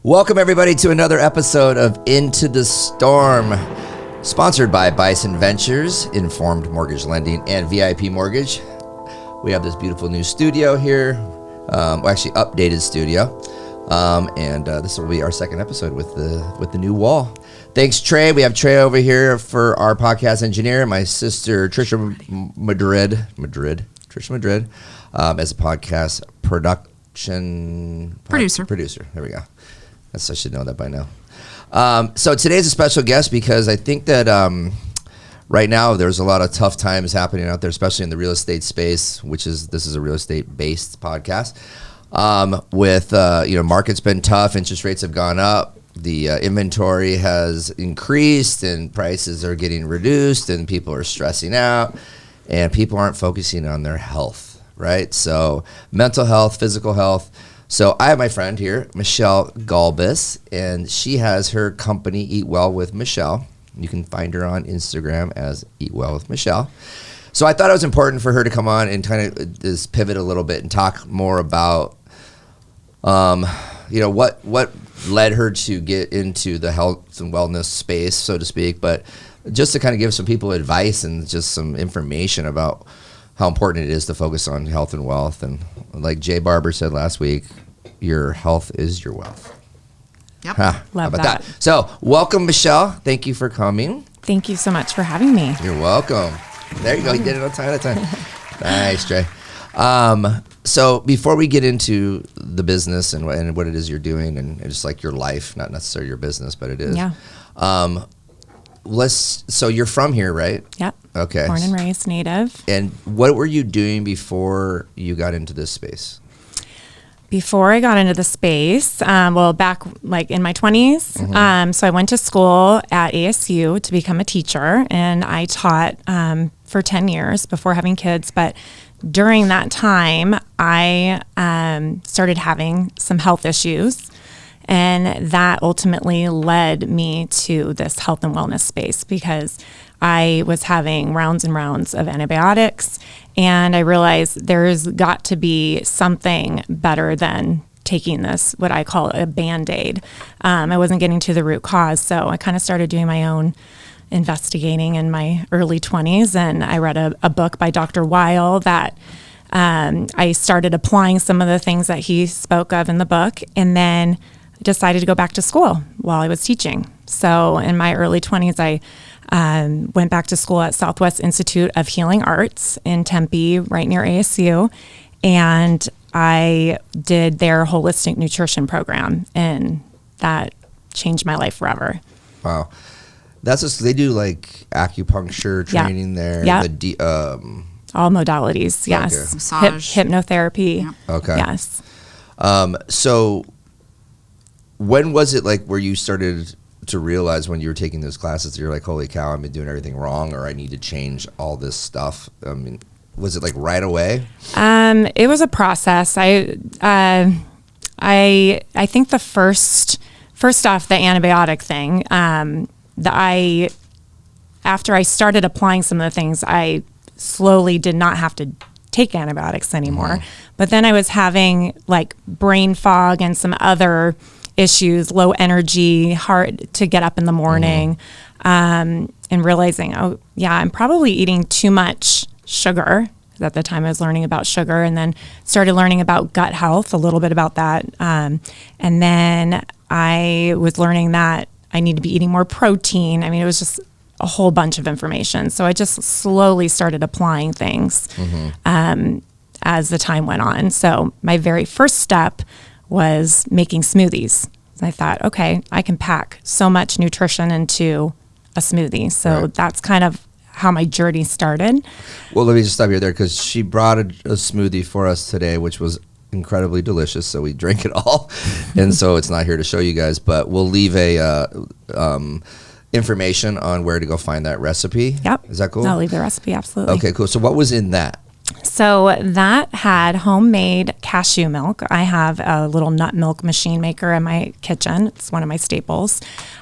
Welcome everybody to another episode of Into the Storm, sponsored by Bison Ventures, Informed Mortgage Lending, and VIP Mortgage. We have this beautiful new studio here, actually updated studio, and this will be our second episode with the new wall. Thanks, Trey. We have Trey over here for our podcast engineer. My sister Trisha Madrid, as a podcast producer. There we go. I should know that by now. So today's a special guest because I think that right now there's a lot of tough times happening out there, especially in the real estate space, this is a real estate based podcast. Market's been tough, interest rates have gone up, the inventory has increased, and prices are getting reduced, and people are stressing out, and people aren't focusing on their health, right? So mental health, physical health. So I have my friend here, Michelle Gulbas, and she has her company, Eat Well with Michelle. You can find her on Instagram as Eat Well with Michelle. So I thought it was important for her to come on and kind of just pivot a little bit and talk more about, what led her to get into the health and wellness space, so to speak, but just to kind of give some people advice and just some information about how important it is to focus on health and wealth. And like Jay Barber said last week, your health is your wealth. Yep. Love how about that. So welcome, Michelle. Thank you for coming. Thank you so much for having me. You're welcome. There you go. You did it on time. Nice, Trey. So before we get into the business and what it is you're doing and just like your life, not necessarily your business, but it is. Yeah. So you're from here, right? Yep. Okay. Born and raised native. And what were you doing before you got into this space? Before I got into the space, back like in my 20s, Mm-hmm. So I went to school at ASU to become a teacher, and I taught for 10 years before having kids. But during that time, I started having some health issues, and that ultimately led me to this health and wellness space because I was having rounds and rounds of antibiotics, and I realized there's got to be something better than taking this, what I call a Band-Aid. I wasn't getting to the root cause, so I kind of started doing my own investigating in my early 20s, and I read a book by Dr. Weil that I started applying some of the things that he spoke of in the book, and then decided to go back to school while I was teaching. So in my early 20s, I went back to school at Southwest Institute of Healing Arts in Tempe, right near ASU, and I did their holistic nutrition program, and that changed my life forever. Wow. They do like acupuncture training there. Yeah. All modalities, yes. Okay. Massage. Hypnotherapy. Yep. Okay. Yes. So when was it like where you started to realize when you were taking those classes, you're like, holy cow, I've been doing everything wrong, or I need to change all this stuff? I mean, was it like right away? It was a process. I think the first off, the antibiotic thing, after I started applying some of the things, I slowly did not have to take antibiotics anymore. Mm-hmm. But then I was having like brain fog and some other issues, low energy, hard to get up in the morning, and realizing, oh yeah, I'm probably eating too much sugar. At the time I was learning about sugar, and then started learning about gut health, a little bit about that. And then I was learning that I need to be eating more protein. I mean, it was just a whole bunch of information. So I just slowly started applying things as the time went on. So my very first step was making smoothies. I thought, okay, I can pack so much nutrition into a smoothie. So that's kind of how my journey started. Well, let me just stop you there because she brought a smoothie for us today, which was incredibly delicious. So we drank it all. And so it's not here to show you guys, but we'll leave information on where to go find that recipe. Yep. Is that cool? I'll leave the recipe. Absolutely. Okay, cool. So what was in that? So that had homemade cashew milk. I have a little nut milk machine maker in my kitchen. It's one of my staples.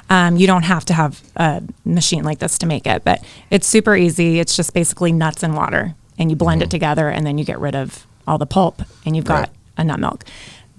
You don't have to have a machine like this to make it, but it's super easy. It's just basically nuts and water, and you blend it together, and then you get rid of all the pulp, and you've got a nut milk.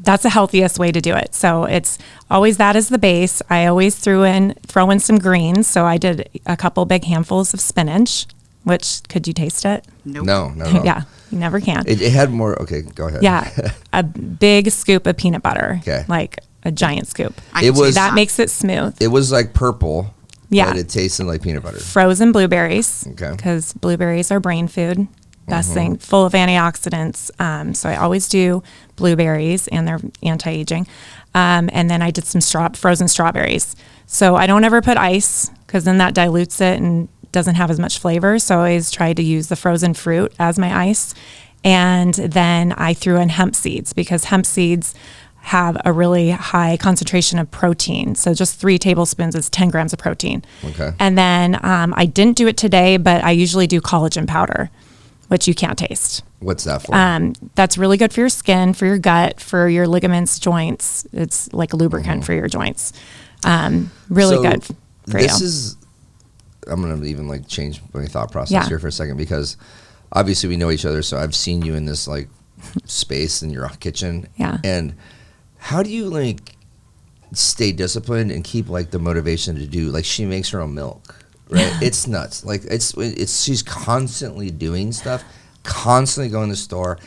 that's the healthiest way to do it. So it's always that as the base. I always throw in some greens. So I did a couple big handfuls of spinach, which, could you taste it? Nope. No. Yeah, you never can. It had more. Okay, go ahead. Yeah, a big scoop of peanut butter. Okay. Like a giant scoop. That makes it smooth. It was like purple. Yeah. But it tasted like peanut butter. Frozen blueberries. Okay. Because blueberries are brain food. Best thing, full of antioxidants. So I always do blueberries, and they're anti-aging. And then I did some frozen strawberries. So I don't ever put ice, because then that dilutes it and doesn't have as much flavor. So I always try to use the frozen fruit as my ice. And then I threw in hemp seeds, because hemp seeds have a really high concentration of protein. So just 3 tablespoons is 10 grams of protein. Okay. And then I didn't do it today, but I usually do collagen powder, which you can't taste. What's that for? That's really good for your skin, for your gut, for your ligaments, joints. It's like a lubricant for your joints. Really good for you. I'm going to even like change my thought process here for a second, because obviously we know each other. So I've seen you in this like space in your kitchen. Yeah. And how do you like stay disciplined and keep like the motivation to do, like, she makes her own milk, right? It's nuts. Like it's she's constantly doing stuff, constantly going to the store.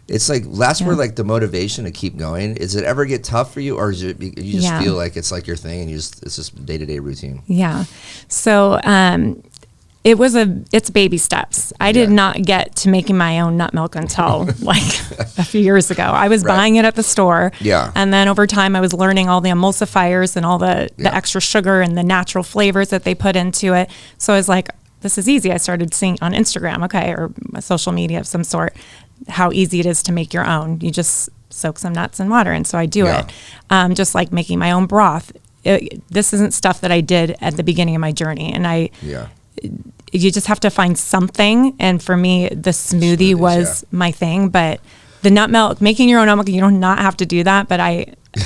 It's like, that's where like the motivation to keep going. Does it ever get tough for you, or is it, you just feel like it's like your thing and it's just day-to-day routine? Yeah. So it's baby steps. I did not get to making my own nut milk until like a few years ago. I was buying it at the store. Yeah. And then over time I was learning all the emulsifiers and all the extra sugar and the natural flavors that they put into it. So I was like, this is easy. I started seeing on Instagram, or social media of some sort, how easy it is to make your own. You just soak some nuts in water. And so I do it. Just like making my own broth. This isn't stuff that I did at the beginning of my journey. And you just have to find something. And for me, the smoothie was my thing. But the nut milk, making your own nut milk, you don't not have to do that. But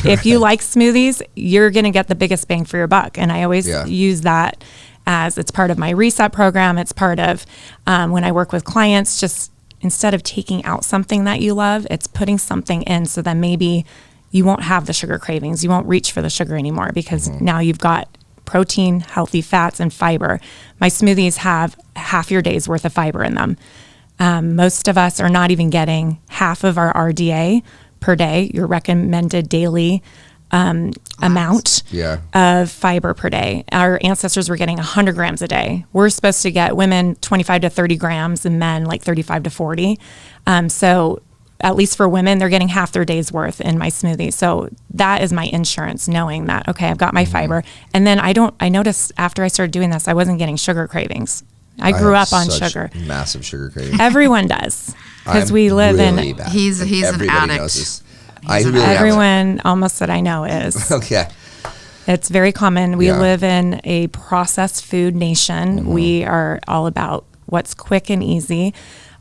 if you like smoothies, you're going to get the biggest bang for your buck. And I always use that as it's part of my reset program. It's part of when I work with clients, just instead of taking out something that you love, it's putting something in, so that maybe you won't have the sugar cravings. You won't reach for the sugar anymore, because now you've got protein, healthy fats, and fiber. My smoothies have half your day's worth of fiber in them. Most of us are not even getting half of our RDA per day, your recommended daily amount of fiber per day. Our ancestors were getting 100 grams a day. We're supposed to get, women 25 to 30 grams and men like 35 to 40. So at least for women, they're getting half their day's worth in my smoothie. So that is my insurance, knowing that, okay, I've got my fiber. And then I noticed after I started doing this, I wasn't getting sugar cravings. I grew up on sugar. Massive sugar cravings. Everyone does, because we live really in. Bad. He's an Everybody addict. Knows this. Everyone almost that I know is. Okay. It's very common. We live in a processed food nation. We are all about what's quick and easy.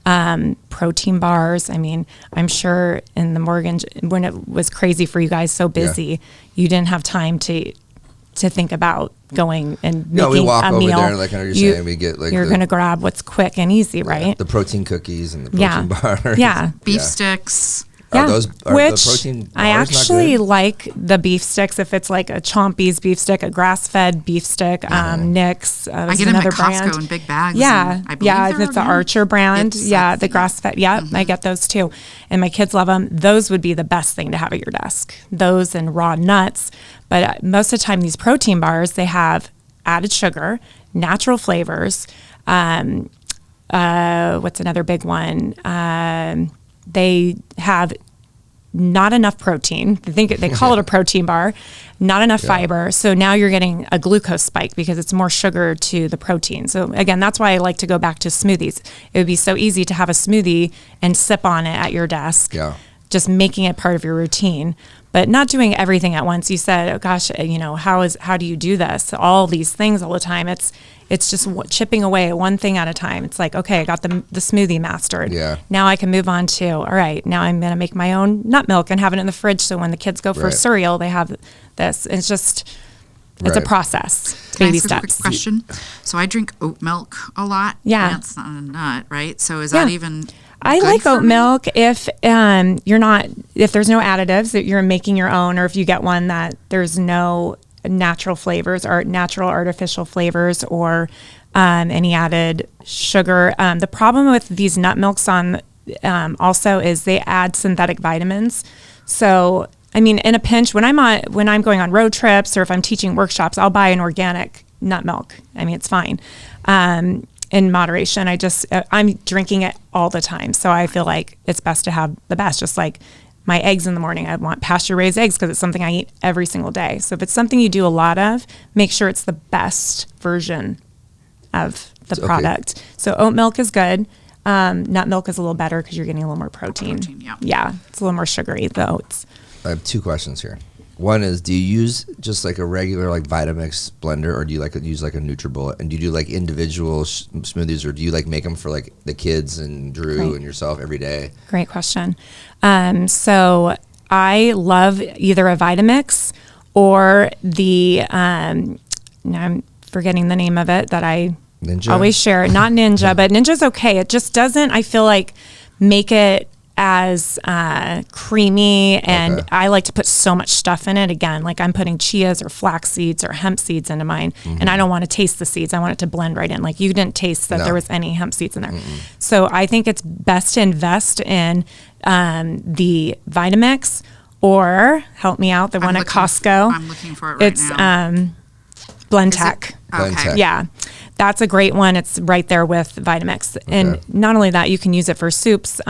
Protein bars. I mean, I'm sure in the Morgan, when it was crazy for you guys, so busy, you didn't have time to think about going and making we walk a over meal. there, like I understand, we get like you're going to grab what's quick and easy, right? The protein cookies and the protein bars. Yeah. Beef sticks. Are the protein bars I actually not good? like the beef sticks. If it's like a Chompy's beef stick, a grass-fed beef stick, Nick's. I get them at Costco in big bags. Yeah, it's the Archer brand. It's the grass-fed. Yeah, I get those too, and my kids love them. Those would be the best thing to have at your desk. Those and raw nuts. But most of the time, these protein bars, they have added sugar, natural flavors. What's another big one? They have not enough protein. They call it a protein bar, not enough fiber. So now you're getting a glucose spike because it's more sugar to the protein. So again, that's why I like to go back to smoothies. It would be so easy to have a smoothie and sip on it at your desk. Yeah. Just making it part of your routine, but not doing everything at once. You said, oh gosh, how do you do this? All these things all the time. It's just chipping away at one thing at a time. It's like, okay, I got the smoothie mastered. Yeah. Now I can move on to, all right, now I'm going to make my own nut milk and have it in the fridge. So when the kids go for cereal, they have this. It's just, it's a process. Can baby I ask steps. a quick question? So I drink oat milk a lot. Yeah. That's not a nut, right? So is that even... I like oat milk if if there's no additives, that you're making your own, or if you get one that there's no natural flavors or natural artificial flavors or any added sugar. The problem with these nut milks also is they add synthetic vitamins. So, I mean, in a pinch, when I'm going on road trips or if I'm teaching workshops, I'll buy an organic nut milk. I mean, it's fine. In moderation, I'm drinking it all the time. So I feel like it's best to have the best, just like my eggs in the morning. I want pasture raised eggs because it's something I eat every single day. So if it's something you do a lot of, make sure it's the best version of the product. So oat milk is good. Nut milk is a little better because you're getting a little more protein. Yeah, it's a little more sugary, the oats. I have two questions here. One is, do you use just like a regular like Vitamix blender, or do you use like a NutriBullet? And do you do like individual smoothies, or do you like make them for like the kids and Drew and yourself every day? Great question. So I love either a Vitamix or the, now I'm forgetting the name of it that I always share. Not Ninja, but Ninja's okay. It just doesn't, I feel like, make it as creamy, and I like to put so much stuff in it. Again, like I'm putting chias or flax seeds or hemp seeds into mine, and I don't want to taste the seeds. I want it to blend right in. Like you didn't taste that there was any hemp seeds in there. So I think it's best to invest in the Vitamix, or help me out, the one at Costco. I'm looking for it right now. It's Blendtec. Okay. Yeah. That's a great one. It's right there with Vitamix. And not only that, you can use it for soups.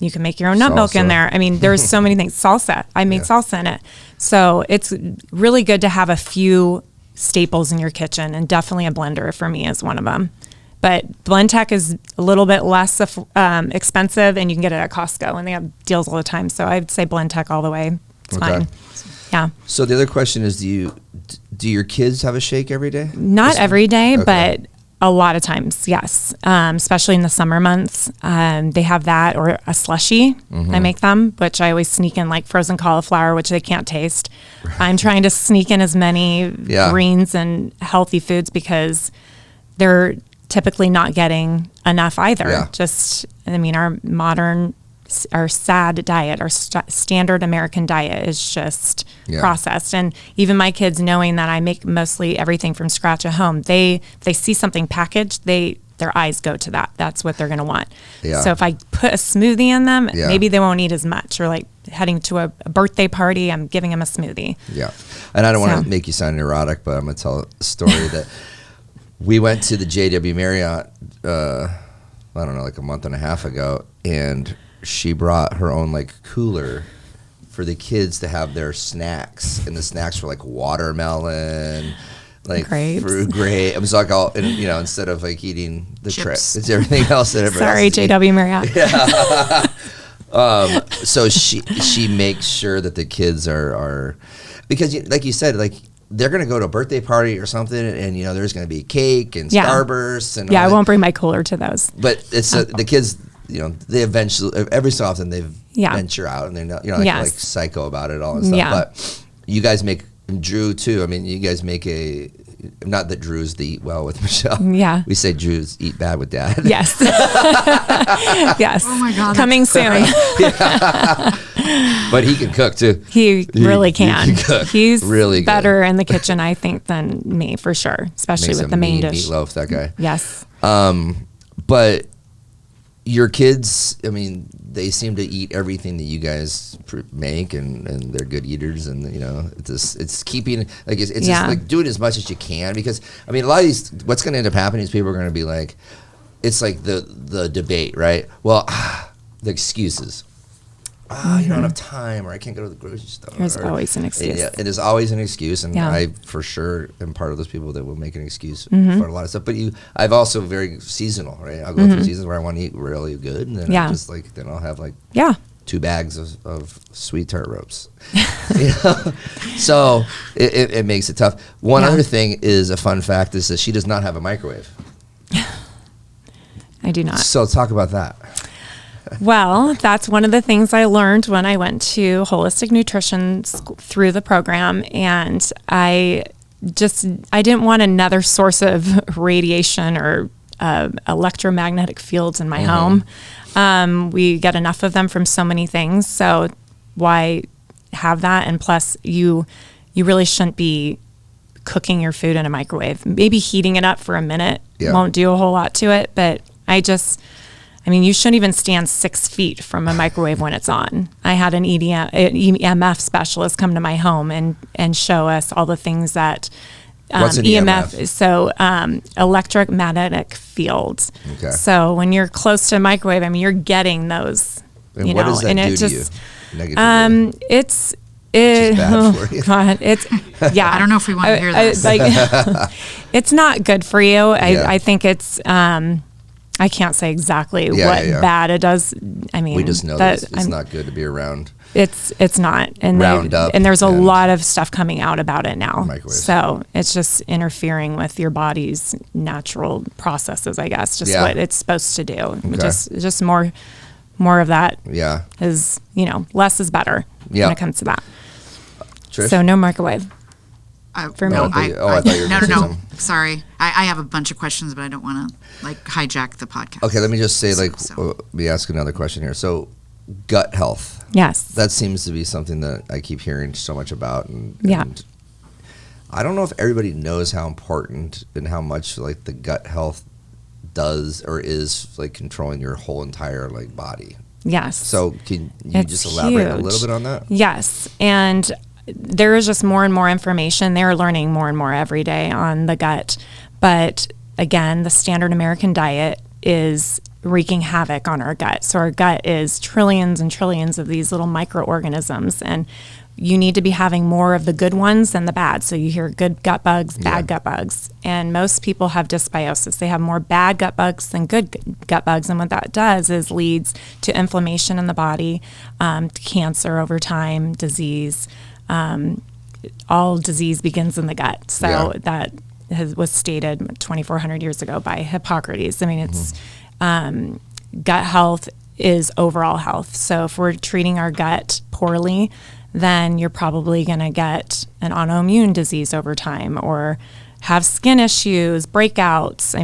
You can make your own nut milk in there. I mean, there's so many things. Salsa. I made salsa in it. So it's really good to have a few staples in your kitchen, and definitely a blender for me is one of them. But Blendtec is a little bit less expensive, and you can get it at Costco, and they have deals all the time. So I'd say Blendtec all the way. It's fine. Yeah. So the other question is, do your kids have a shake every day? Not every day, but a lot of times, yes. Especially in the summer months, they have that, or a slushie. I make them, which I always sneak in like frozen cauliflower, which they can't taste. I'm trying to sneak in as many greens and healthy foods because they're typically not getting enough either. Our SAD diet, our standard American diet, is just processed. And even my kids, knowing that I make mostly everything from scratch at home, they see something packaged, their eyes go to that. That's what they're going to want. So if I put a smoothie in them, maybe they won't eat as much. Or like heading to a birthday party, I'm giving them a smoothie. Yeah. And I don't want to make you sound neurotic, but I'm going to tell a story that we went to the JW Marriott, I don't know, like a month and a half ago, and she brought her own like cooler for the kids to have their snacks, and the snacks were like watermelon, like fruit grape. It was like all, and, you know, instead of like eating the chips, it's everything else that everyone Sorry, JW Marriott. So she makes sure that the kids are because like you said, like they're going to go to a birthday party or something, and you know there's going to be cake and Starbursts and I won't bring my cooler to those. But it's the kids. You know, they eventually, every so often, they venture out, and they're not, you know, like psycho about it all and stuff. But you guys make, and Drew too. I mean, you guys make not that Drew's the eat well with Michelle. Yeah. We say Drew's eat bad with Dad. Yes. Yes. Oh my God. Coming soon. But he can cook too. He really can. He can cook. He's really better in the kitchen, I think, than me for sure, especially with the main dish. Meatloaf, that guy. Yes. But your kids, I mean, they seem to eat everything that you guys make, and they're good eaters, and you know, it's keeping like it's just like doing as much as you can, because I mean, a lot of these, what's going to end up happening is people are going to be like, it's like the debate, right? Well, the excuses. You don't have time, or I can't go to the grocery store. There's always an excuse. Yeah, it is always an excuse, and I for sure am part of those people that will make an excuse for a lot of stuff. But I've also very seasonal, right? I'll go through seasons where I want to eat really good, and then I just like then I'll have like 2 bags of sweet tart ropes. You know? So it makes it tough. One other thing is a fun fact is that she does not have a microwave. I do not. So talk about that. Well, that's one of the things I learned when I went to holistic nutrition through the program, and I didn't want another source of radiation or electromagnetic fields in my home. We get enough of them from so many things. So why have that? And plus, you really shouldn't be cooking your food in a microwave. Maybe heating it up for a minute won't do a whole lot to it. But you shouldn't even stand 6 feet from a microwave when it's on. I had an EMF specialist come to my home and show us all the things that what's an EMF? So electromagnetic fields. Okay. So when you're close to a microwave, you're getting those. And what does that do to you? Negatively? It's bad for you. God, I don't know if we want to hear this. It's not good for you. I think it's. I can't say exactly what bad it does. We just know that it's not good to be around. It's not, and there's a lot of stuff coming out about it now. Microwaves. So it's just interfering with your body's natural processes, I guess. Just what it's supposed to do. Okay. Just more of that. Yeah. Is less is better when it comes to that. Trish? So no microwave. For me. I thought you were going to say something. Sorry. I have a bunch of questions, but I don't want to hijack the podcast. Okay, let me just say let me ask another question here. So gut health. Yes. That seems to be something that I keep hearing so much about. And I don't know if everybody knows how important and how much the gut health does or is controlling your whole entire body. Yes. So can you just elaborate a little bit on that? Yes. And there is just more and more information. They're learning more and more every day on the gut. But again, the standard American diet is wreaking havoc on our gut. So our gut is trillions and trillions of these little microorganisms, and you need to be having more of the good ones than the bad. So you hear good gut bugs, bad gut bugs. And most people have dysbiosis. They have more bad gut bugs than good gut bugs. And what that does is leads to inflammation in the body, to cancer over time, disease. All disease begins in the gut. So that was stated 2,400 years ago by Hippocrates. It's gut health is overall health. So if we're treating our gut poorly, then you're probably going to get an autoimmune disease over time or have skin issues, breakouts.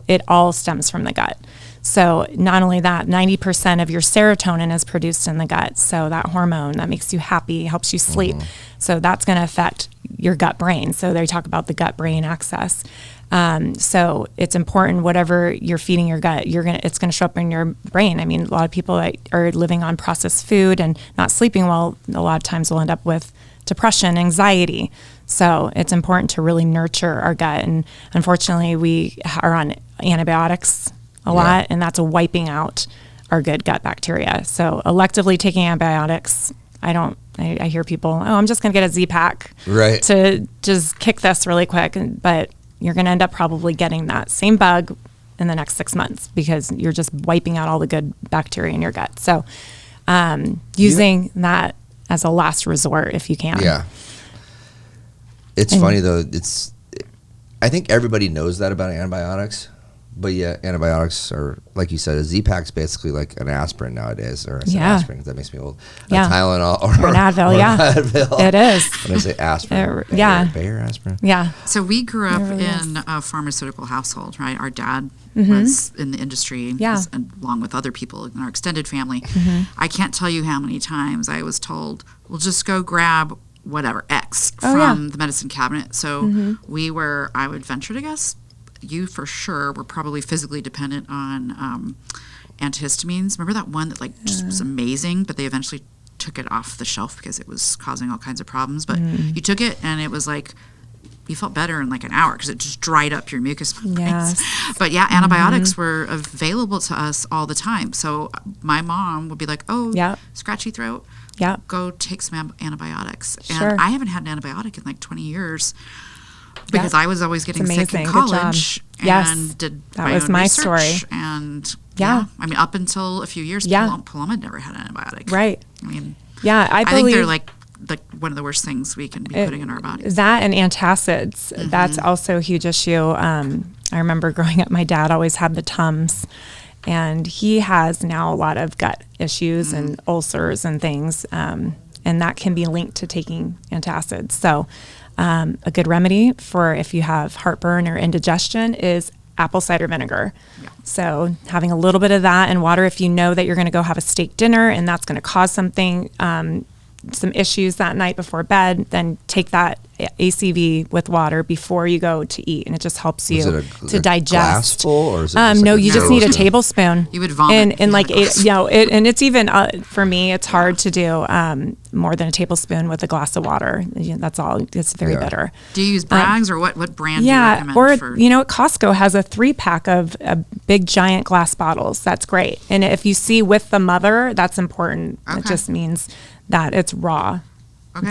It all stems from the gut. So not only that, 90% of your serotonin is produced in the gut. So that hormone that makes you happy, helps you sleep. So that's going to affect your gut brain. So they talk about the gut brain axis. So it's important, whatever you're feeding your gut, it's going to show up in your brain. A lot of people that are living on processed food and not sleeping well, a lot of times will end up with depression, anxiety. So it's important to really nurture our gut. And unfortunately, we are on antibiotics a lot, and that's wiping out our good gut bacteria. So electively taking antibiotics, I hear people, I'm just going to get a Z-Pack to just kick this really quick. But you're going to end up probably getting that same bug in the next 6 months because you're just wiping out all the good bacteria in your gut. So using that as a last resort if you can. Yeah. It's funny though. I think everybody knows that about antibiotics. But antibiotics are, like you said, a Z-Pack's basically like an aspirin nowadays. Or I say aspirin, that makes me old. A Tylenol or an Advil, Advil. It is. When I say aspirin, Bayer aspirin. Yeah. So we grew up in a pharmaceutical household, right? Our dad was in the industry, along with other people in our extended family. I can't tell you how many times I was told, "We'll just go grab whatever X from the medicine cabinet." So I would venture to guess, you for sure were probably physically dependent on antihistamines. Remember that one that just was amazing, but they eventually took it off the shelf because it was causing all kinds of problems. But you took it and it was you felt better in an hour because it just dried up your mucus membranes. But antibiotics were available to us all the time. So my mom would be like, scratchy throat, go take some antibiotics. Sure. And I haven't had an antibiotic in 20 years. Because I was always getting sick in college and did my own research. Story. And up until a few years, Paloma never had an antibiotic. Right. I think they're like one of the worst things we can be putting in our bodies. That and antacids, that's also a huge issue. I remember growing up, my dad always had the Tums, and he has now a lot of gut issues and ulcers and things, and that can be linked to taking antacids. So a good remedy for if you have heartburn or indigestion is apple cider vinegar. Yeah. So having a little bit of that and water, if you know that you're going to go have a steak dinner and that's going to cause something, some issues that night before bed, then take that ACV with water before you go to eat, and it just helps you to digest. Glass full, or is it no, you just need a tablespoon. You would vomit. And like and it's even for me, it's hard to do more than a tablespoon with a glass of water. That's all. It's very bitter. Do you use Bragg's or what brand? Do you recommend or Costco has a 3-pack of big giant glass bottles. That's great. And if you see with the mother, that's important. Okay. It just means that it's raw,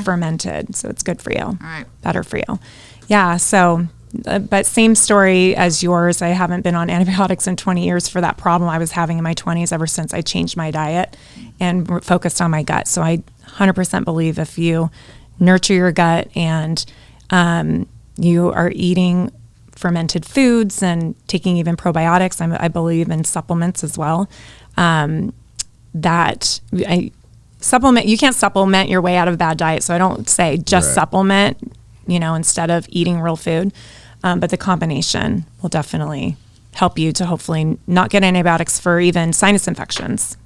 fermented, so it's good for you. All right. Better for you. Yeah, so, but same story as yours. I haven't been on antibiotics in 20 years for that problem I was having in my 20s ever since I changed my diet and focused on my gut. So I 100% believe if you nurture your gut and you are eating fermented foods and taking even probiotics, I believe in supplements as well, you can't supplement your way out of a bad diet. So I don't say just supplement, instead of eating real food. But the combination will definitely help you to hopefully not get antibiotics for even sinus infections.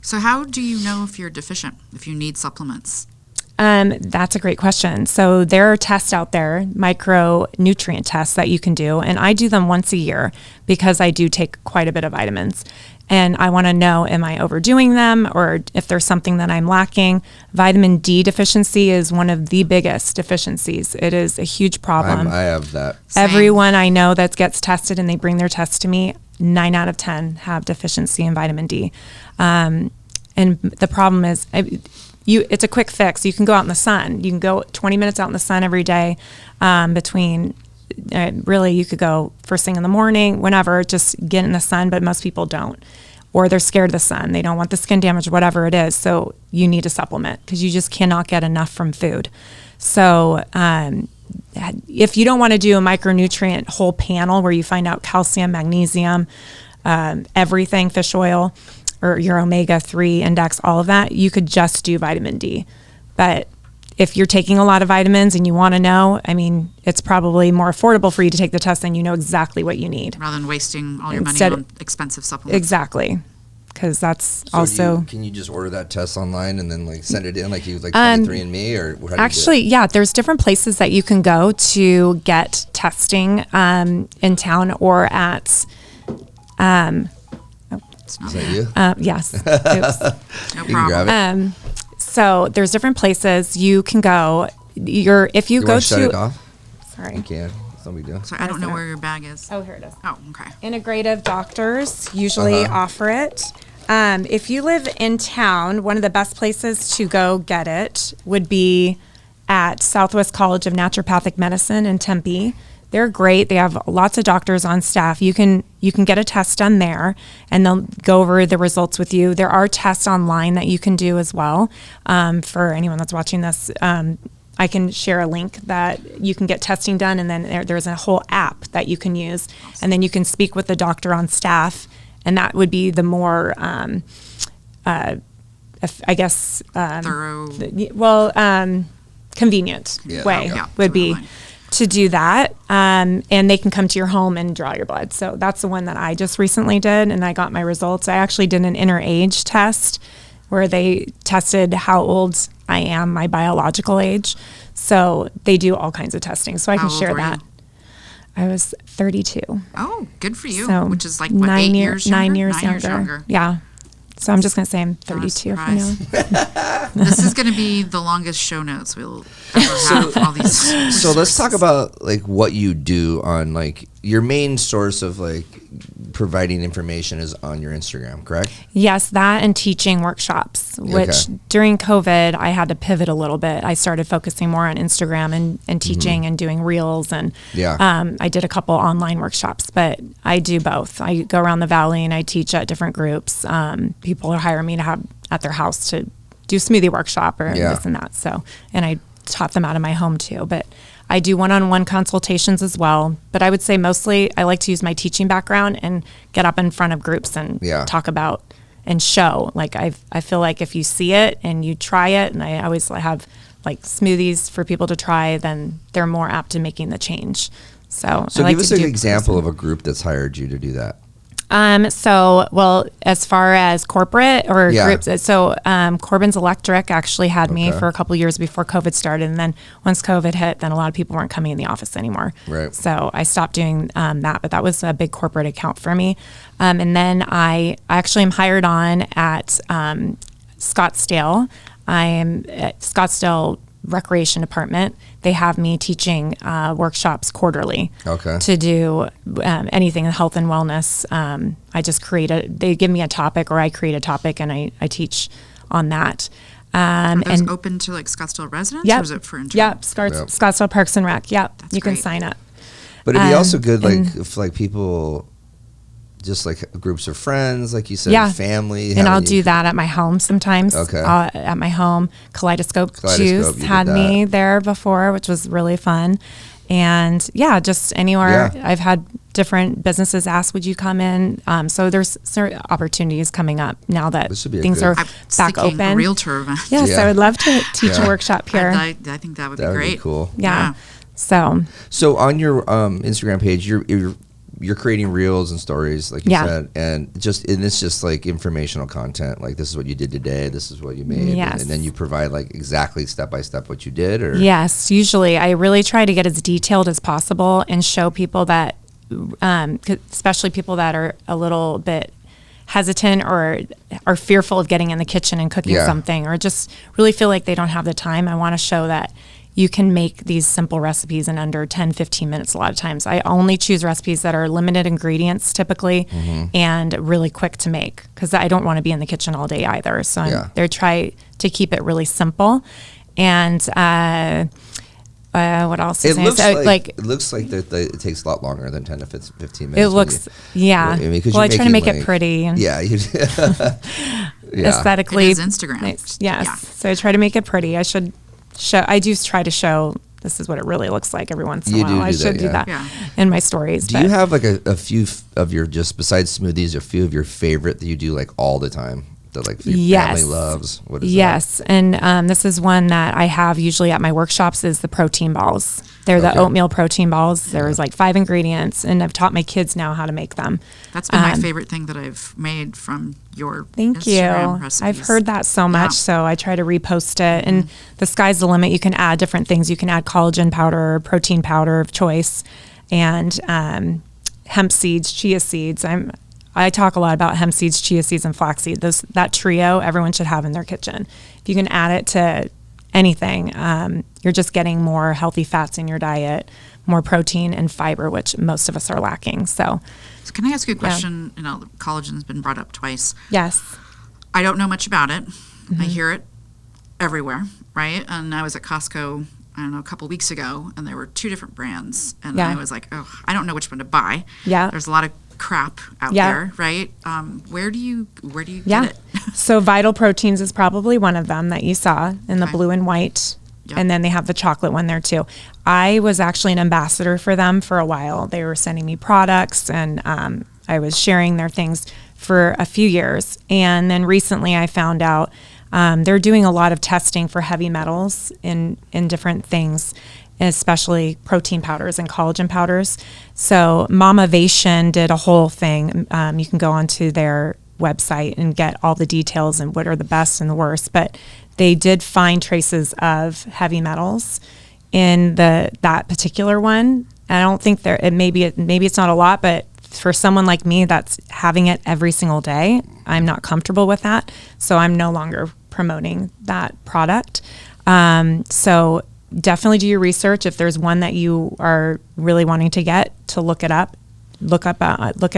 So how do you know if you're deficient, if you need supplements? That's a great question. So there are tests out there, micronutrient tests that you can do. And I do them once a year because I do take quite a bit of vitamins. And I want to know, am I overdoing them, or if there's something that I'm lacking? Vitamin D deficiency is one of the biggest deficiencies. It is a huge problem. I have that. Same. Everyone I know that gets tested and they bring their test to me, 9 out of 10 have deficiency in vitamin D. And the problem is, it's a quick fix. You can go out in the sun. You can go 20 minutes out in the sun every day really, you could go first thing in the morning, whenever, just get in the sun, but most people don't. Or they're scared of the sun. They don't want the skin damage, whatever it is. So you need a supplement because you just cannot get enough from food. So if you don't want to do a micronutrient whole panel where you find out calcium, magnesium, everything, fish oil, or your omega-3 index, all of that, you could just do vitamin D. But if you're taking a lot of vitamins and you want to know, it's probably more affordable for you to take the test and you know exactly what you need. Rather than wasting all your money on expensive supplements. Exactly. Because that's also... Can you just order that test online and then send it in like you 23andMe, or how do actually, you do it? There's different places that you can go to get testing in town or at... Is that you? Yes. No you can grab it. So there's different places you can go. If you go to... shut it off? Sorry. You can. It's no big deal. Sorry, I don't know where your bag is. Oh, here it is. Oh, okay. Integrative doctors usually offer it. If you live in town, one of the best places to go get it would be at Southwest College of Naturopathic Medicine in Tempe. They're great. They have lots of doctors on staff. You can get a test done there, and they'll go over the results with you. There are tests online that you can do as well. For anyone that's watching this, I can share a link that you can get testing done, and then there's a whole app that you can use, and then you can speak with the doctor on staff, and that would be the more, I guess, thorough. Convenient way would be to do that, and they can come to your home and draw your blood. So that's the one that I just recently did, and I got my results. I actually did an inner age test where they tested how old I am, my biological age. So they do all kinds of testing. So I can share that. I was 32. Oh, good for you. So which is like what, 8 years younger? 9 years younger. Yeah. So I'm just going to say I'm 32 for now. This is going to be the longest show notes we'll ever have. All these. So let's talk about what you do on your main source of providing information is on your Instagram, correct? Yes, that and teaching workshops, which during COVID I had to pivot a little bit. I started focusing more on Instagram and teaching and doing reels, and I did a couple online workshops, but I do both. I go around the valley and I teach at different groups. People are hiring me to have at their house to do smoothie workshop or this and that. So, and I taught them out of my home too, but I do one-on-one consultations as well. But I would say mostly I like to use my teaching background and get up in front of groups and talk about and show. I feel like if you see it and you try it, and I always have smoothies for people to try, then they're more apt to making the change. So I like give us an example of a group that's hired you to do that. Well, as far as corporate or groups, so Corbin's Electric actually had me for a couple years before COVID started. And then once COVID hit, then a lot of people weren't coming in the office anymore. Right. So I stopped doing that, but that was a big corporate account for me. And then I actually am hired on at Scottsdale. I am at Scottsdale Recreation Department. They have me teaching workshops quarterly to do anything health and wellness. I just they give me a topic, or I create a topic, and I teach on that. Are those open to like Scottsdale residents, or is it for internal? Yep, Scottsdale Parks and Rec. Yep, you can sign up. But it'd be also good, like if like people, just like groups of friends, like you said, family. And I'll do that at my home sometimes. At my home, Kaleidoscope Juice had me there before, which was really fun. And just anywhere. I've had different businesses ask, would you come in? So there's certain opportunities coming up now that things are back open. A realtor event. Yes, I would love to teach a workshop here. I think that would be great. Be cool. Yeah. So on your Instagram page, you're creating reels and stories, like you said, and it's just like informational content. Like, this is what you did today. This is what you made. Yes. And then you provide like exactly step by step what you did. Or yes, usually I really try to get as detailed as possible and show people that, especially people that are a little bit hesitant or are fearful of getting in the kitchen and cooking something, or just really feel like they don't have the time. I want to show that you can make these simple recipes in under 10, 15 minutes a lot of times. I only choose recipes that are limited ingredients typically and really quick to make, because I don't want to be in the kitchen all day either. So they try to keep it really simple. And what else is it looks like it takes a lot longer than 10 to 15 minutes. It looks, I try to make it pretty. And aesthetically. It is Instagram. Nice. Yes. Yeah. So I try to make it pretty. I do try to show this is what it really looks like every once in a while. I should do that in my stories. Do you have like a few of your, just besides smoothies, a few of your favorite that you do like all the time that like your family loves? What is that? And this is one that I have usually at my workshops is the protein balls. They're the oatmeal protein balls. There's like 5 ingredients, and I've taught my kids now how to make them. That's been my favorite thing that I've made from your Instagram recipes. I've heard that so much, so I try to repost it. And the sky's the limit. You can add different things. You can add collagen powder, protein powder of choice, and hemp seeds, chia seeds. I talk a lot about hemp seeds, chia seeds, and flax seeds. That trio everyone should have in their kitchen. If you can add it to anything, you're just getting more healthy fats in your diet, more protein and fiber, which most of us are lacking. So can I ask you a question? You know, collagen's been brought up twice. Yes. I don't know much about it. I hear it everywhere, right? And I was at Costco, I don't know, a couple weeks ago, and there were 2 different brands, and I was like, oh, I don't know which one to buy. Yeah. There's a lot of crap out there, right? Where do you get it? So Vital Proteins is probably one of them that you saw in the blue and white. Yep. And then they have the chocolate one there too. I was actually an ambassador for them for a while. They were sending me products, and I was sharing their things for a few years. And then recently I found out they're doing a lot of testing for heavy metals in different things, especially protein powders and collagen powders. So Mamavation did a whole thing. You can go onto their website and get all the details and what are the best and the worst. But they did find traces of heavy metals in that particular one. I don't think maybe it's not a lot, but for someone like me that's having it every single day, I'm not comfortable with that. So I'm no longer promoting that product. So definitely do your research. If there's one that you are really wanting to get, to look it up. Look it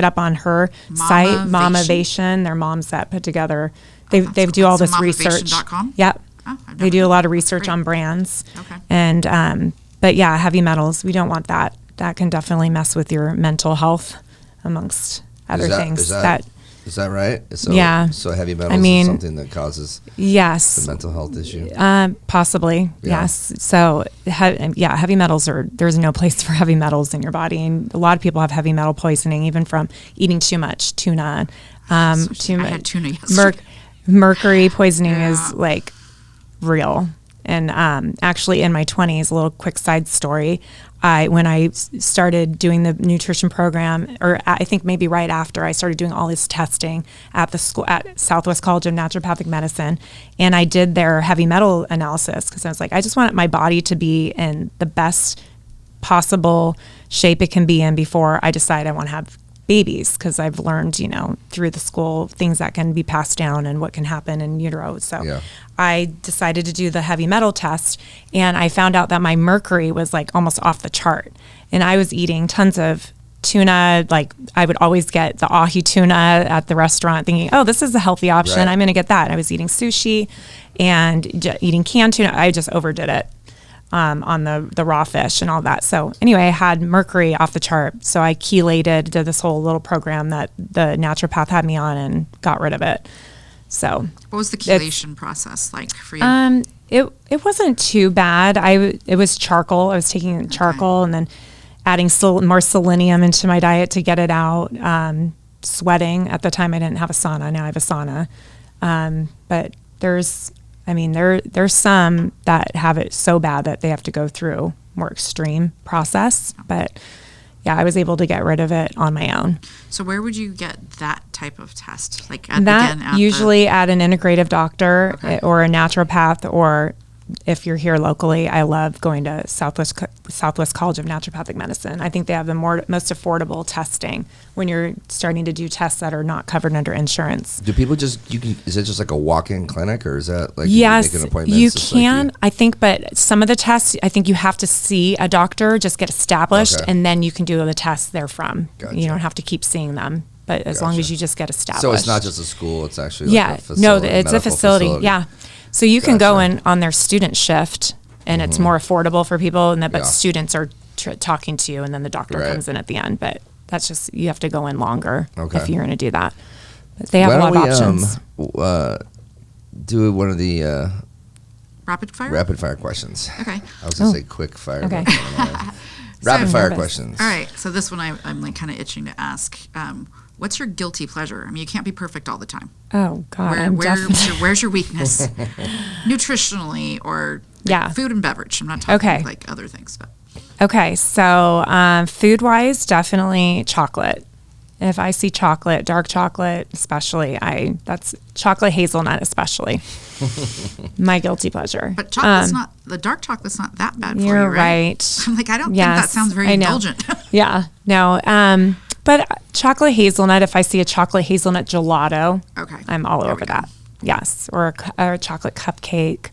up on her site, Mamavation. They're moms that put together. They do all this research. Yep. Oh, they do a lot of research on brands. Okay. And but yeah, heavy metals. We don't want that. That can definitely mess with your mental health, amongst other things. Is that right? So, yeah. So heavy metals is something that causes the mental health issue? Possibly, yes. So, heavy metals there's no place for heavy metals in your body. And a lot of people have heavy metal poisoning, even from eating too much tuna. I had tuna yesterday. Mercury poisoning is like real. And actually in my 20s, a little quick side story, when I started doing the nutrition program, or I think maybe right after, I started doing all this testing at the school at Southwest College of Naturopathic Medicine, and I did their heavy metal analysis because I was like, I just want my body to be in the best possible shape it can be in before I decide I want to have babies, because I've learned, through the school, things that can be passed down and what can happen in utero. So I decided to do the heavy metal test, and I found out that my mercury was like almost off the chart. And I was eating tons of tuna. Like I would always get the ahi tuna at the restaurant thinking, oh, this is a healthy option. Right. I'm going to get that. And I was eating sushi and eating canned tuna. I just overdid it. On the raw fish and all that. So anyway, I had mercury off the chart. So I chelated, did this whole little program that the naturopath had me on, and got rid of it. So what was the chelation process like for you? It wasn't too bad. It was charcoal. I was taking charcoal and then adding more selenium into my diet to get it out. Sweating. At the time I didn't have a sauna. Now I have a sauna. But there's some that have it so bad that they have to go through more extreme process. But yeah, I was able to get rid of it on my own. So where would you get that type of test? Like at an integrative doctor or a naturopath, or if you're here locally, I love going to Southwest College of Naturopathic Medicine. I think they have the most affordable testing when you're starting to do tests that are not covered under insurance. Do people is it just like a walk-in clinic, or is that like yes, you make an appointment? You can, I think, but some of the tests, I think you have to see a doctor, just get established, and then you can do the tests therefrom. Gotcha. You don't have to keep seeing them. But as long as you just get established. So it's not just a school, it's actually like a facility. No, it's a facility. Yeah. So you can go in on their student shift, and it's more affordable for people, but students are talking to you, and then the doctor comes in at the end. But that's just, you have to go in longer if you're going to do that. But they have a lot of options. Do one of the rapid fire questions. Okay. I was going to say quick fire. Okay. Rapid fire questions. All right. So this one I'm like kind of itching to ask. What's your guilty pleasure? I mean, you can't be perfect all the time. Oh, God. Where's your weakness? Nutritionally or food and beverage. I'm not talking like other things. But. Okay. So food-wise, definitely chocolate. If I see chocolate, dark chocolate especially, that's chocolate hazelnut especially. My guilty pleasure. But the dark chocolate's not that bad for you, You're right. I'm like, I don't think that sounds very indulgent. Yeah. No. But chocolate hazelnut, if I see a chocolate hazelnut gelato, I'm all over that. Yes. Or a chocolate cupcake.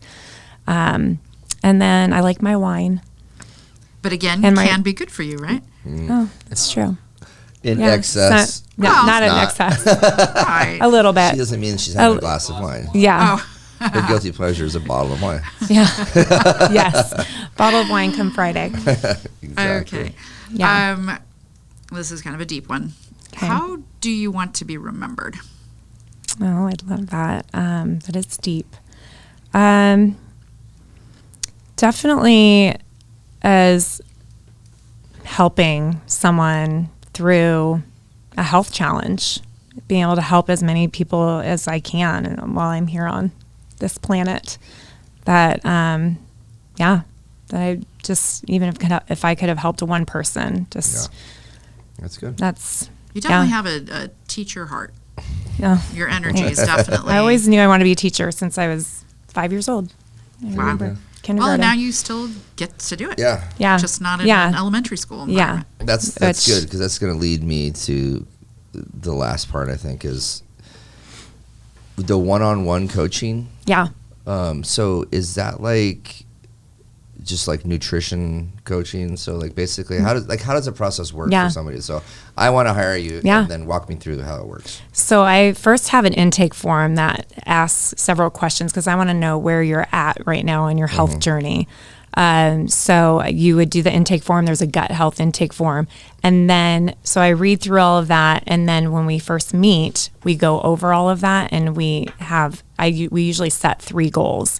And then I like my wine. But again, can be good for you, right? Oh, that's true. In excess. Not in excess. Right. A little bit. She doesn't mean she's having a glass of wine. Yeah. Her guilty pleasure is a bottle of wine. Yeah. Yes. Bottle of wine come Friday. Exactly. Okay. Yeah. This is kind of a deep one. Okay. How do you want to be remembered? Oh, I'd love that. But it's deep. Definitely as helping someone through a health challenge, being able to help as many people as I can while I'm here on this planet. That I just, even if I could have helped one person, just. Yeah. That's good. You definitely have a teacher heart. Yeah. Your energy is definitely. I always knew I wanted to be a teacher since I was 5 years old. I remember kindergarten. Well, now you still get to do it. Yeah. Yeah. Just not in an elementary school environment. Yeah. That's good, because that's going to lead me to the last part, I think, is the one-on-one coaching. Yeah. So is that like just like nutrition coaching? So like basically how does the process work for somebody? So I want to hire you, and then walk me through how it works. So I first have an intake form that asks several questions, because I want to know where you're at right now in your health journey. So you would do the intake form. There's a gut health intake form. And then, so I read through all of that. And then when we first meet, we go over all of that, and we usually set 3 goals.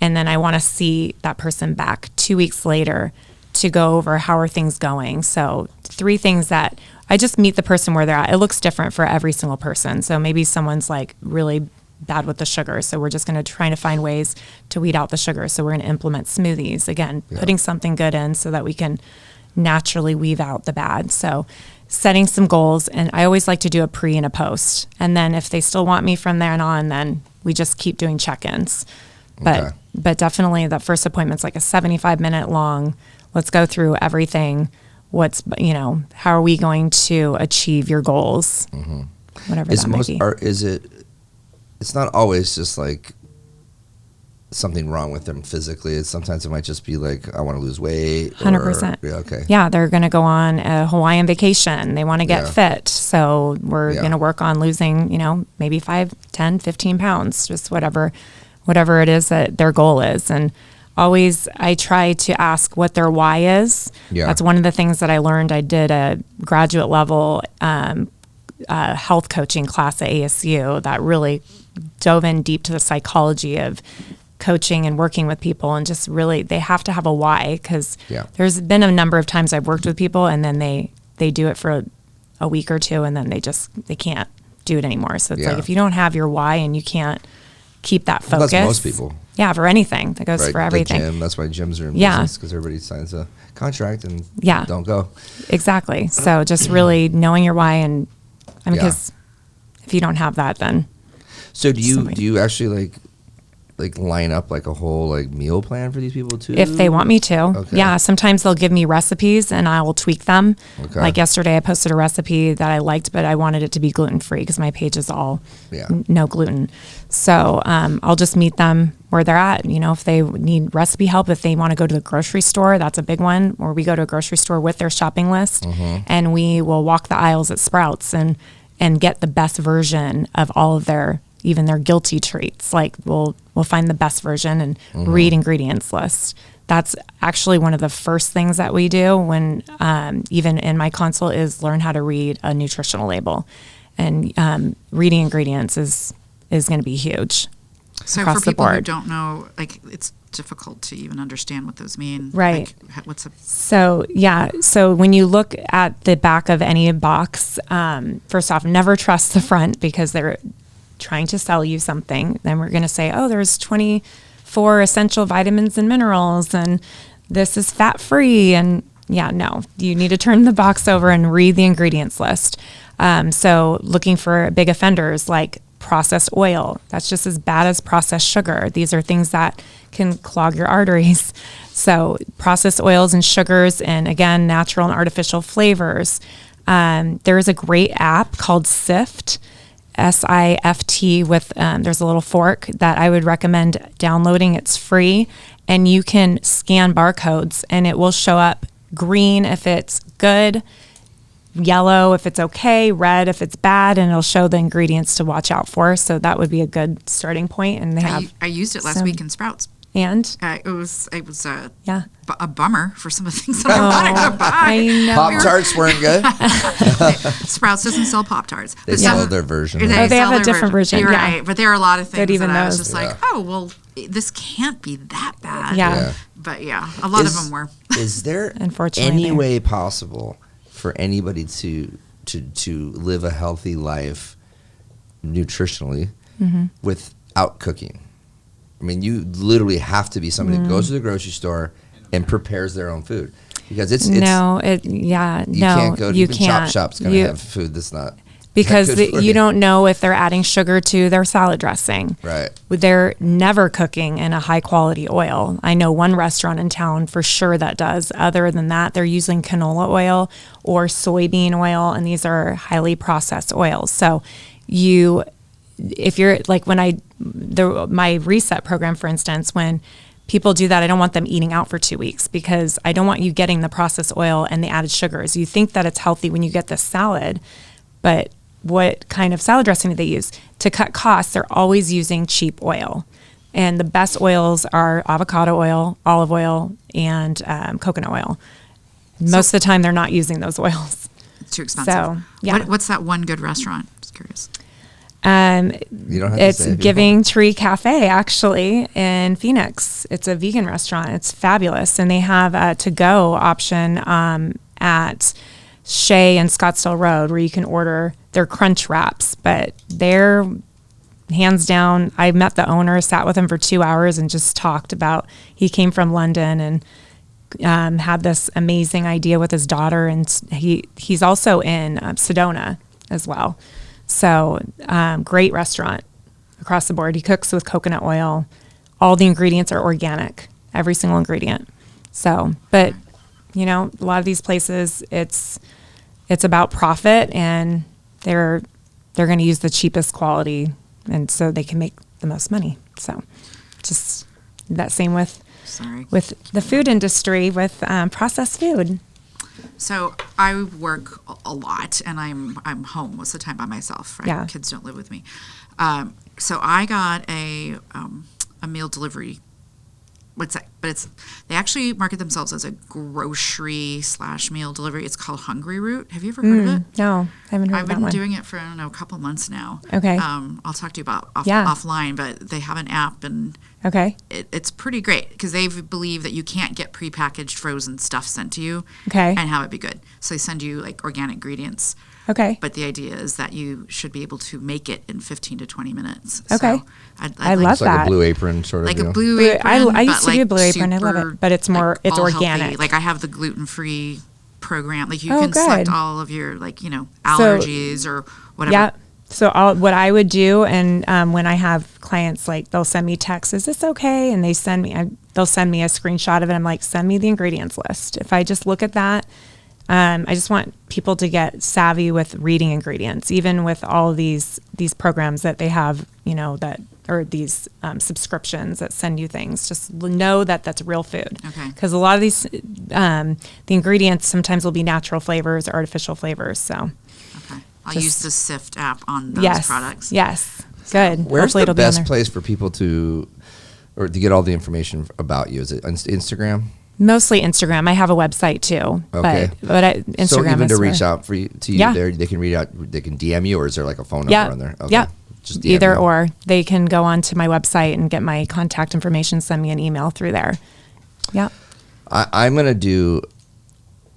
And then I want to see that person back 2 weeks later to go over how are things going. So 3 things that I just meet the person where they're at. It looks different for every single person. So maybe someone's like really bad with the sugar. So we're just going to try to find ways to weed out the sugar. So we're going to implement smoothies again, putting something good in so that we can naturally weave out the bad. So setting some goals, and I always like to do a pre and a post. And then if they still want me from there on, then we just keep doing check-ins. But definitely that first appointment's like a 75-minute long. Let's go through everything. What's, how are we going to achieve your goals? Whatever that might be. It's not always just like something wrong with them physically. Sometimes it might just be like, I want to lose weight. 100%. Yeah, okay. Yeah, they're going to go on a Hawaiian vacation. They want to get fit. So we're going to work on losing, maybe 5, 10, 15 pounds, just whatever it is that their goal is. And always I try to ask what their why is. Yeah. That's one of the things that I learned. I did a graduate level health coaching class at ASU that really dove in deep to the psychology of coaching and working with people, and just really they have to have a why, because there's been a number of times I've worked with people and then they do it for a week or two and then they can't do it anymore. So it's like, if you don't have your why and you can't keep that focus. That's most people. Yeah, for anything. That goes for everything. The gym, that's why gyms are in business, because everybody signs a contract and don't go. Exactly. So just really knowing your why, and because if you don't have that, then. So do you actually like line up like a whole like meal plan for these people too? If they want me to. Okay. Yeah, sometimes they'll give me recipes and I will tweak them. Okay. Like yesterday I posted a recipe that I liked, but I wanted it to be gluten-free because my page is all no gluten. So I'll just meet them where they're at. If they need recipe help, if they want to go to the grocery store, that's a big one, or we go to a grocery store with their shopping list and we will walk the aisles at Sprouts and get the best version of all of their guilty treats. Like we'll find the best version and read ingredients list. That's actually one of the first things that we do when even in my consult is learn how to read a nutritional label, and reading ingredients is going to be huge. So for people who don't know, like it's difficult to even understand what those mean. Right. Like, So when you look at the back of any box, first off, never trust the front because they're trying to sell you something. Then we're going to say, oh, there's 24 essential vitamins and minerals, and this is fat-free. And no, you need to turn the box over and read the ingredients list. So looking for big offenders like processed oil. That's just as bad as processed sugar. These are things that can clog your arteries. So processed oils and sugars, and again, natural and artificial flavors. There is a great app called Sift, SIFT, with there's a little fork that I would recommend downloading. It's free, and you can scan barcodes and it will show up green if it's good, yellow if it's okay, red if it's bad, and it'll show the ingredients to watch out for. So that would be a good starting point. And I used it last week in Sprouts. And it was a bummer for some of the things that I wanted to buy. I know. Pop-Tarts weren't good. Sprouts doesn't sell Pop-Tarts. They sell their version. They have a different version. You're right. But there are a lot of things that I was just like, oh, well, this can't be that bad. Yeah. But a lot of them were. Is there unfortunately any way possible for anybody to live a healthy life nutritionally without cooking? I mean, you literally have to be somebody that goes to the grocery store and prepares their own food, because it's you can't go to even Chop Shop's going to have food that's not because you don't know if they're adding sugar to their salad dressing. Right. They're never cooking in a high quality oil. I know one restaurant in town for sure that does. Other than that, they're using canola oil or soybean oil, and these are highly processed oils. So if you're like my reset program, for instance, when people do that, I don't want them eating out for 2 weeks because I don't want you getting the processed oil and the added sugars. You think that it's healthy when you get this salad, but what kind of salad dressing do they use? To cut costs, they're always using cheap oil. And the best oils are avocado oil, olive oil, and coconut oil. Most of the time, they're not using those oils. It's too expensive. So, What's that one good restaurant? Just curious. You don't have it's to say Giving Tree Cafe, actually, in Phoenix. It's a vegan restaurant. It's fabulous. And they have a to-go option at Shea and Scottsdale Road where you can order their crunch wraps. But they're hands down, I met the owner, sat with him for 2 hours and just talked about, he came from London and had this amazing idea with his daughter. And he's also in Sedona as well. So great restaurant across the board. He cooks with coconut oil. All the ingredients are organic, every single ingredient. So, but you know, a lot of these places, it's about profit, and they're going to use the cheapest quality, and so they can make the most money. So just that same with the food industry, with processed food. So I work a lot, and I'm home most of the time by myself, right? Yeah. Kids don't live with me. So I got a meal delivery. What's that? But they actually market themselves as a grocery / meal delivery. It's called Hungry Root. Have you ever heard of it? No, I haven't heard of that one. I've been doing it for, I don't know, a couple months now. Okay. I'll talk to you about offline, but they have an app, and it's pretty great because they believe that you can't get prepackaged frozen stuff sent to you and have it be good. So they send you like organic ingredients. Okay. But the idea is that you should be able to make it in 15 to 20 minutes. Okay. So I love it's like that. a Blue Apron sort of like deal. a Blue Apron. I used to do like Blue Apron. I love it. But it's more, it's organic. Healthy. Like I have the gluten-free program. Like you can select all of your allergies or whatever. Yeah. So what I would do, and when I have clients, like they'll send me texts, is this okay? And they'll send me a screenshot of it. I'm like, send me the ingredients list. If I just look at that, I just want people to get savvy with reading ingredients, even with all these programs that they have, or these subscriptions that send you things. Just know that that's real food. Okay. Because a lot of these, the ingredients sometimes will be natural flavors or artificial flavors. So. Okay. I'll use the Sift app on those products. Yes. Good. Where's the best place for people to get all the information about you? Is it on Instagram? Mostly Instagram. I have a website too. Okay. But Instagram. So even is to reach out to you there, they can reach out. They can DM you, or is there like a phone number on there? Okay. Yeah. Just either or. They can go onto my website and get my contact information. Send me an email through there. Yeah. I'm gonna do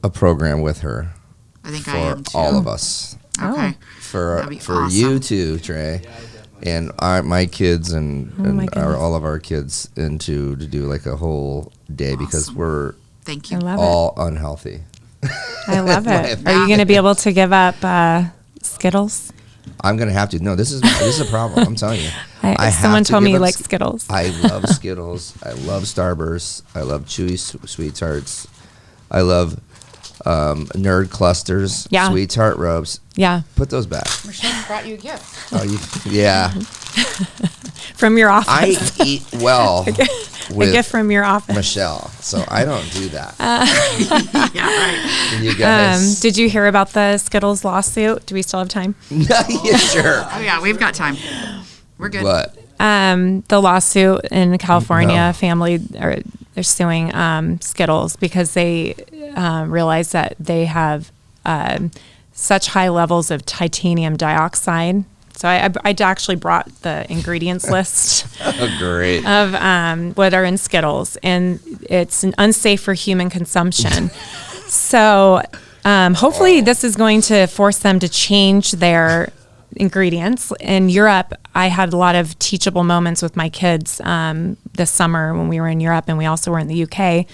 a program with her. I think for I am too. all of us. Okay. For awesome. you too, Trey. And my kids and all of our kids to do like a whole day because we're Thank you. all unhealthy. I love it. Are you going to be able to give up Skittles? I'm going to have to. No, this is a problem. I'm telling you. Someone told me you like Skittles. I love Skittles. I love Starburst. I love Chewy Sweet Tarts. I love Nerd Clusters. Yeah. Sweetheart Ropes. Yeah. Put those back. Michelle brought you a gift. Yeah. From your office. I eat well with a gift from your office. Michelle, so I don't do that. Yeah, right. And you guys, did you hear about the Skittles lawsuit? Do we still have time? Yeah, sure. Oh yeah, we've got time. We're good. What? The lawsuit in California, they're suing Skittles because they realize that they have such high levels of titanium dioxide. So I actually brought the ingredients list Great. of what are in Skittles, and it's unsafe for human consumption. So hopefully this is going to force them to change their ingredients. In Europe, I had a lot of teachable moments with my kids this summer when we were in Europe, and we also were in the UK.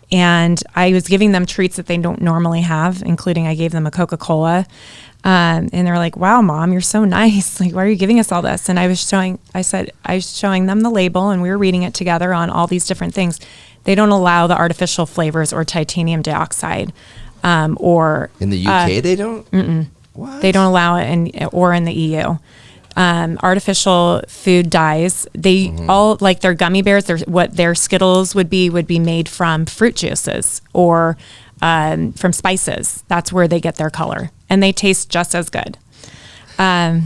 And I was giving them treats that they don't normally have, including I gave them a CocaCola. And they're like, wow, Mom, you're so nice. Like, why are you giving us all this? And I was showing them the label, and we were reading it together on all these different things. They don't allow the artificial flavors or titanium dioxide. Or in the UK, they don't? Mm-mm. What? They don't allow it in the EU. Artificial food dyes, they all, like their gummy bears, what their Skittles would be made from fruit juices or from spices. That's where they get their color, and they taste just as good. I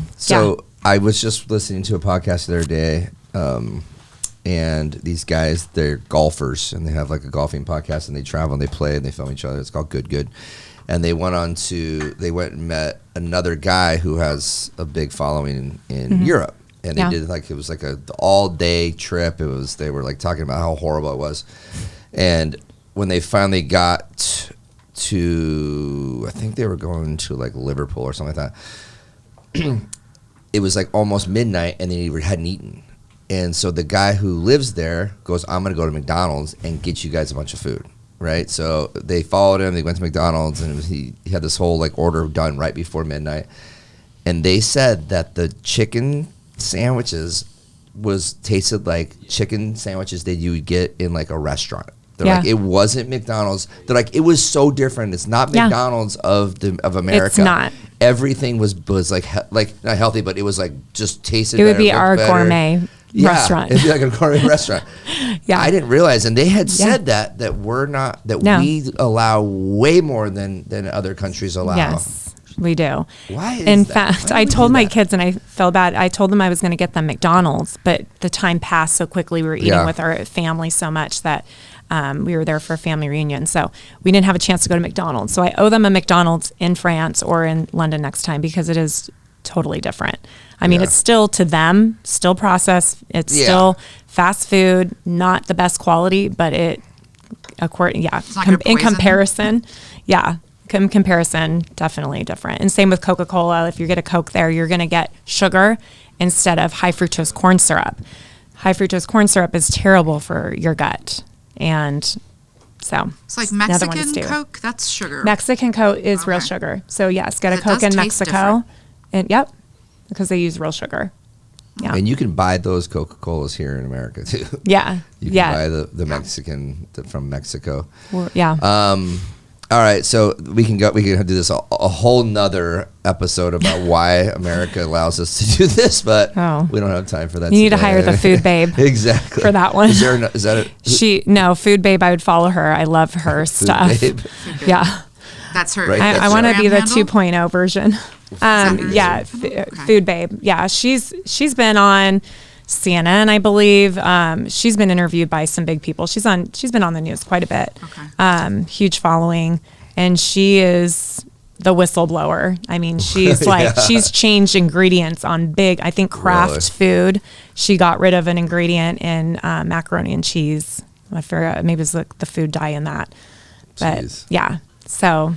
was just listening to a podcast the other day, and these guys, they're golfers, and they have like a golfing podcast, and they travel and they play and they film each other. It's called Good. And they went and met another guy who has a big following in Europe. And they did it was like a all day trip. They were like talking about how horrible it was. And when they finally got to, I think they were going to like Liverpool or something like that. it was like almost midnight, and he hadn't eaten. And so the guy who lives there goes, I'm going to go to McDonald's and get you guys a bunch of food, right? So they followed him. They went to McDonald's, and he had this whole like order done right before midnight. And they said that the chicken sandwiches tasted like chicken sandwiches that you would get in like a restaurant. They're like, it wasn't McDonald's. They're like, it was so different. It's not McDonald's of America. It's not. Everything was like not healthy, but it was like just tasted better. It would be our gourmet restaurant. It'd be like a gourmet restaurant. Yeah. I didn't realize, and they had said that we're not, we allow way more than other countries allow. Yes, we do. Why is In that? fact, I told my kids, and I felt bad, I told them I was going to get them McDonald's, but the time passed so quickly. We were eating with our family so much that we were there for a family reunion. So we didn't have a chance to go to McDonald's. So I owe them a McDonald's in France or in London next time, because it is totally different. I mean, it's still, to them, still processed. It's still fast food, not the best quality, but in comparison, in comparison, definitely different. And same with Coca-Cola. If you get a Coke there, you're going to get sugar instead of high fructose corn syrup. High fructose corn syrup is terrible for your gut. And so it's like Mexican Coke, that's sugar. Mexican Coke is real sugar. So yes, get a Coke in Mexico. And because they use real sugar. Yeah. And you can buy those Coca-Colas here in America too. Yeah. You can buy the Mexican from Mexico. Yeah. All right, so we can do this a whole nother episode about why America allows us to do this, but we don't have time for that. You need to hire the food babe exactly for that one. Is that food babe? I would follow her. I love her stuff. Babe. Yeah, that's her. Right, I want to be the 2.0 version. Okay. Food babe. Yeah, she's been on CNN, I believe. She's been interviewed by some big people. She's been on the news quite a bit. Okay. Huge following, and she is the whistleblower. I mean, she's she's changed ingredients on big, I think, Kraft food. She got rid of an ingredient in macaroni and cheese. I forget, maybe it's the food dye in that. But so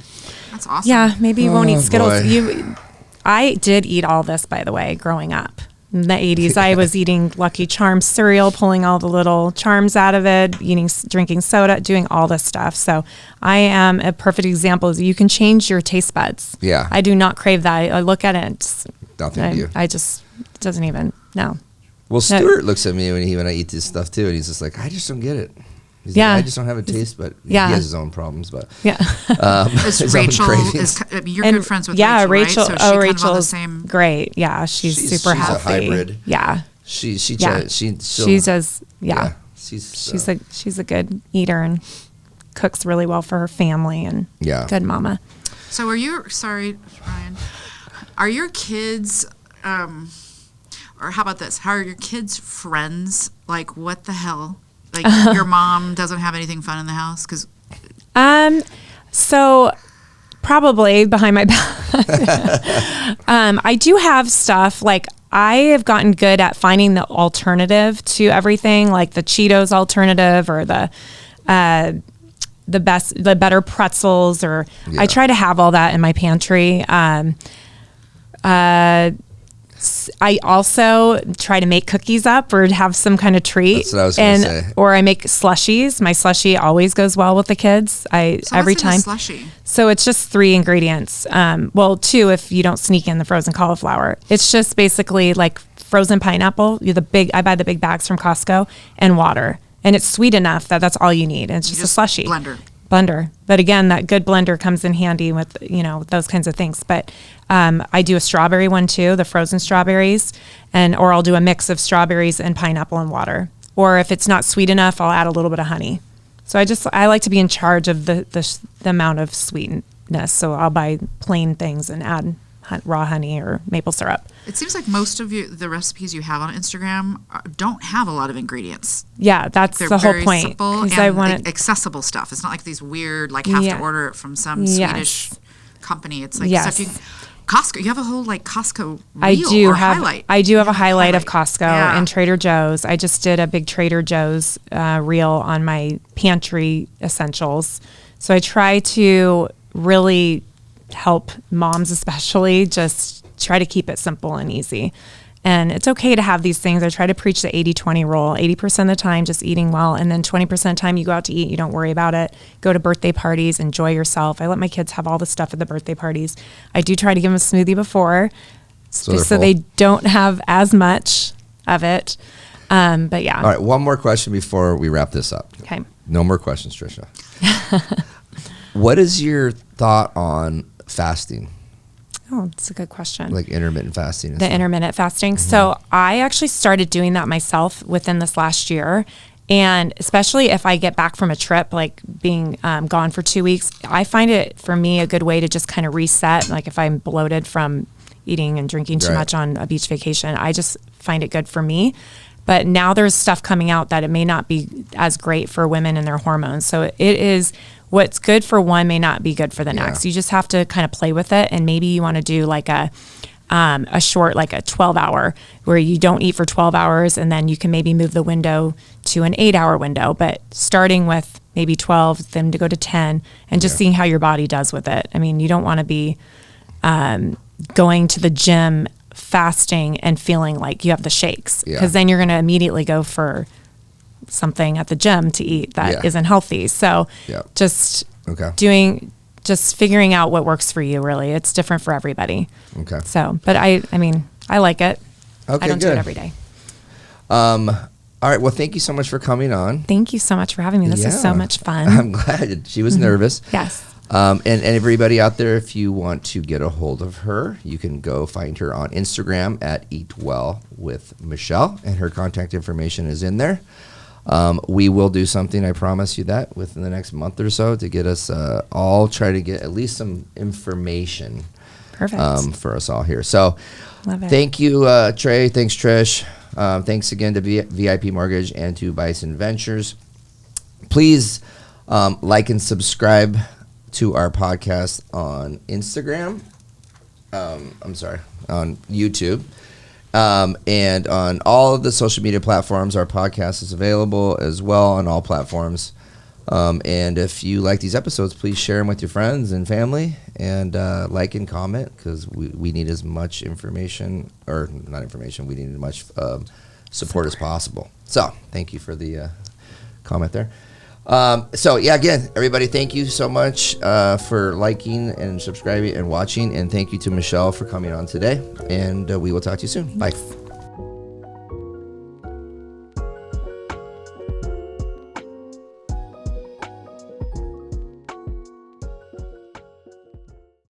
that's awesome. Yeah, maybe you won't eat Skittles. Boy. I did eat all this, by the way, growing up. In the 80s, I was eating Lucky Charms cereal, pulling all the little charms out of it, drinking soda, doing all this stuff. So I am a perfect example. You can change your taste buds. Yeah. I do not crave that. I look at it. Nothing to you. I just, it doesn't even, no. Well, Stuart looks at me when I eat this stuff too, and he's just like, I just don't get it. He's like, I just don't have a taste, but he has his own problems. But is Rachel? You're good friends with Rachel, Rachel. Right? So Rachel's great. Yeah, she's super healthy. She's a hybrid. Yeah, she's a good eater and cooks really well for her family and good mama. So sorry, Ryan, are your kids? Or how about this? How are your kids' friends? Like, what the hell? Like, your mom doesn't have anything fun in the house? So probably behind my back. I do have stuff, like, I have gotten good at finding the alternative to everything, like the Cheetos alternative or the better pretzels, or I try to have all that in my pantry. I also try to make cookies up or have some kind of treat. That's what I was going to say. Or I make slushies. My slushie always goes well with the kids. Every time. What's in a slushie? So it's just 3 ingredients. 2 if you don't sneak in the frozen cauliflower. It's just basically like frozen pineapple. I buy the big bags from Costco, and water. And it's sweet enough that that's all you need. And it's just a slushie. Blender. But again, that good blender comes in handy with, those kinds of things. But I do a strawberry one too, the frozen strawberries, or I'll do a mix of strawberries and pineapple and water. Or if it's not sweet enough, I'll add a little bit of honey. So I like to be in charge of the amount of sweetness. So I'll buy plain things and add raw honey or maple syrup. It seems like most of the recipes you have on Instagram don't have a lot of ingredients. Yeah, that's the whole point. They're very simple and accessible stuff. It's not like these weird, have to order it from some Swedish company. It's like stuff Costco. You have a whole Costco reel highlight. I do have a highlight of Costco and Trader Joe's. I just did a big Trader Joe's reel on my pantry essentials. So I try to really help moms, especially, just try to keep it simple and easy. And it's okay to have these things. I try to preach the 80-20 rule. 80% of the time, just eating well. And then 20% of the time you go out to eat, you don't worry about it. Go to birthday parties, enjoy yourself. I let my kids have all the stuff at the birthday parties. I do try to give them a smoothie before, so they don't have as much of it. But yeah. All right, one more question before we wrap this up. Okay. No more questions, Trisha. What is your thought on fasting? Oh, that's a good question. Like intermittent fasting. The intermittent fasting. Mm-hmm. So I actually started doing that myself within this last year. And especially if I get back from a trip, like being gone for 2 weeks, I find it, for me, a good way to just kind of reset. Like if I'm bloated from eating and drinking too much on a beach vacation, I just find it good for me. But now there's stuff coming out that it may not be as great for women and their hormones. So it is, what's good for one may not be good for the next. You just have to kind of play with it. And maybe you want to do like a short, like a 12-hour where you don't eat for 12 hours. And then you can maybe move the window to an 8-hour window. But starting with maybe 12, then to go to 10, and just seeing how your body does with it. I mean, you don't want to be going to the gym fasting and feeling like you have the shakes, because then you're going to immediately go for something at the gym to eat that isn't healthy. So just figuring out what works for you. Really, it's different for everybody. Okay. So, but I mean, I like it. Okay, I don't do it every day. All right. Well, thank you so much for coming on. Thank you so much for having me. This is so much fun. I'm glad. She was nervous. Yes. And everybody out there, if you want to get a hold of her, you can go find her on Instagram at Eat Well with Michelle, and her contact information is in there. We will do something, I promise you that, within the next month or so to get us all try to get at least some information for us all here. So thank you, Trey. Thanks, Trish. Thanks again to VIP Mortgage and to Bison Ventures. Please like and subscribe to our podcast on Instagram. On YouTube. And on all of the social media platforms, our podcast is available as well on all platforms. And if you like these episodes, please share them with your friends and family, and like and comment, because we need as much information, or not information, we need as much support as possible. So thank you for the comment there. Again, everybody, thank you so much for liking and subscribing and watching, and thank you to Michelle for coming on today, and we will talk to you soon. Bye.